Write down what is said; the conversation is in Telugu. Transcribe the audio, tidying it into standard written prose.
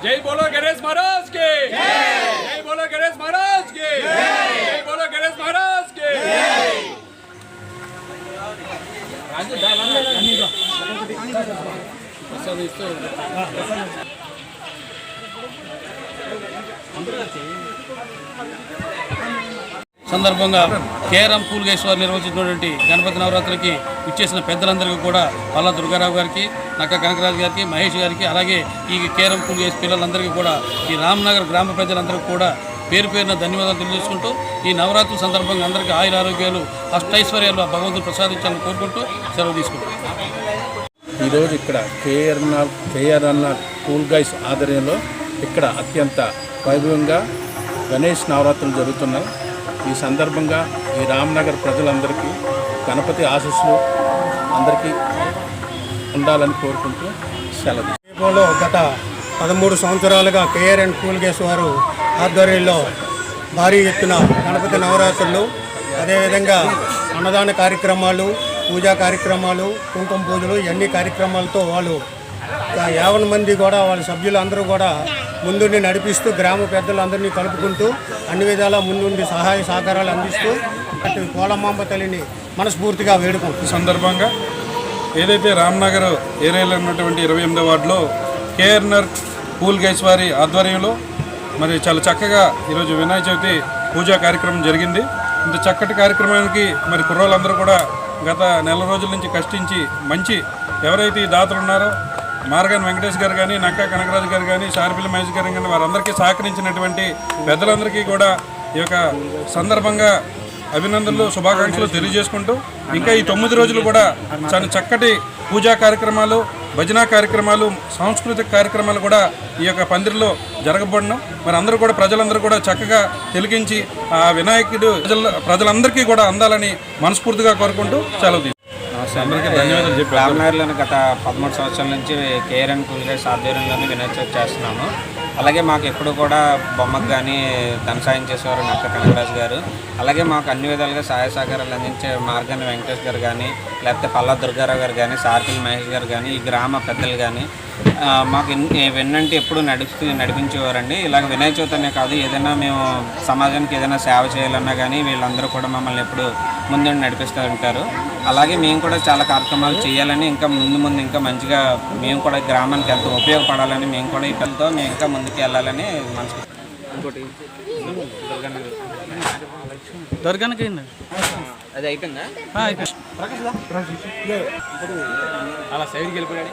जय बोलो गणेश महाराज के, जय बोलो गणेश महाराज के, जय बोलो गणेश महाराज के। సందర్భంగా కేఆర్ఎం పూల్గేశ్వర్ నిర్వహించినటువంటి గణపతి నవరాత్రికి ఇచ్చేసిన పెద్దలందరికీ కూడా పల్లా దుర్గారావు గారికి, నక్క కనకరాజు గారికి, మహేష్ గారికి, అలాగే ఈ కేఆర్ఎం పూల్గేశ్వర్ పిల్లలందరికీ కూడా ఈ రామ్నగర్ గ్రామ ప్రజలందరికీ కూడా పేరు పేరున ధన్యవాదాలు తెలియజేసుకుంటూ ఈ నవరాత్రుల సందర్భంగా అందరికీ ఆయుర ఆరోగ్యాలు అష్టైశ్వర్యాలు భగవంతుడు ప్రసాదించాలని కోరుకుంటూ సెలవు తీసుకుంటాం. ఈరోజు ఇక్కడ కేఆర్ఎన్ పూల్గైస్ ఆధ్వర్యంలో ఇక్కడ అత్యంత వైభవంగా గణేష్ నవరాత్రులు జరుగుతున్నాయి. ఈ సందర్భంగా ఈ రామ్నగర్ ప్రజలందరికీ గణపతి ఆశీస్సులు అందరికీ ఉండాలని కోరుకుంటూ సెలవు. దీపంలో గత 13 సంవత్సరాలుగా కేఆర్ఎన్ పూల్గేస్ వారు ఆధ్వర్యంలో భారీ ఎత్తున గణపతి నవరాత్రులు, అదేవిధంగా అన్నదాన కార్యక్రమాలు, పూజా కార్యక్రమాలు, కుంకుమ పూజలు, ఇవన్నీ కార్యక్రమాలతో వాళ్ళు 50 మంది కూడా వాళ్ళ సభ్యులందరూ కూడా ముందుండి నడిపిస్తూ గ్రామ పెద్దలందరినీ కలుపుకుంటూ అన్ని విధాలా ముందుండి సహాయ సహకారాలు అందిస్తూ అటు పోలమాంబ తల్లిని మనస్ఫూర్తిగా వేడుకుంటాం. ఈ సందర్భంగా ఏదైతే రామ్నగర్ ఏరియాలో ఉన్నటువంటి 28వ వార్డులో కేఆర్ఎన్ పూల్గైస్ వారి ఆధ్వర్యంలో మరి చాలా చక్కగా ఈరోజు వినాయక చవితి పూజా కార్యక్రమం జరిగింది. ఇంత చక్కటి కార్యక్రమానికి మరి కుర్రోళ్ళందరూ కూడా గత నెల రోజుల నుంచి కష్టించి మంచి ఎవరైతే ఈ దాతలు ఉన్నారో మార్గాన్ వెంకటేష్ గారు కానీ, నక్క కనకరాజు గారు కానీ, సారిపల్లి మహేష్ గారు కానీ వారందరికీ సహకరించినటువంటి పెద్దలందరికీ కూడా ఈ యొక్క సందర్భంగా అభినందనలు, శుభాకాంక్షలు తెలియజేసుకుంటూ ఇంకా ఈ 9 రోజులు కూడా చాలా చక్కటి పూజా కార్యక్రమాలు, భజనా కార్యక్రమాలు, సాంస్కృతిక కార్యక్రమాలు కూడా ఈ యొక్క పందిరిలో జరగబడను. మరి అందరూ కూడా ప్రజలందరూ కూడా చక్కగా తిలకించి ఆ వినాయకుడు ప్రజలందరికీ కూడా అందాలని మనస్ఫూర్తిగా కోరుకుంటూ సెలవు తీసుకుంటాం. అందరికీ ధన్యవాదాలు చెప్పి రామ్నగర్లోని గత 13 సంవత్సరాల నుంచి కేఆర్ఎన్ పూల్గైస్ ఆధ్వర్యంలోనే వినాయక చవితి చేస్తున్నాము. అలాగే మాకు ఎప్పుడు కూడా బొమ్మకు కానీ ధన సాయం చేసేవారు నక్క కనకరాజు గారు. అలాగే మాకు అన్ని విధాలుగా సహాయ సహకారాలు అందించే మార్గాన్ని వెంకటేష్ గారు కానీ, లేకపోతే పల్లా దుర్గారావు గారు కానీ, సారిపల్లి మహేష్ గారు కానీ, ఈ గ్రామ పెద్దలు కానీ మాకు వెన్నంటే ఎప్పుడు నడిపించేవారండి. ఇలాగ వినాయక చవితి అనే కాదు, ఏదైనా మేము సమాజానికి ఏదైనా సేవ చేయాలన్నా కానీ వీళ్ళందరూ కూడా మమ్మల్ని ఎప్పుడు ముందు నడిపిస్తూ ఉంటారు. అలాగే మేము కూడా చాలా కార్యక్రమాలు చేయాలని, ఇంకా ముందు ఇంకా మంచిగా మేము కూడా గ్రామానికి ఎంతో ఉపయోగపడాలని, మేము కూడా ఈ పిల్లలతో మేము ఇంకా ముందుకు వెళ్ళాలని మనసు. ఇంకోటి దొరకనికి అది అయిపోయిందా? అలా సైడ్కి వెళ్ళిపోయాడు.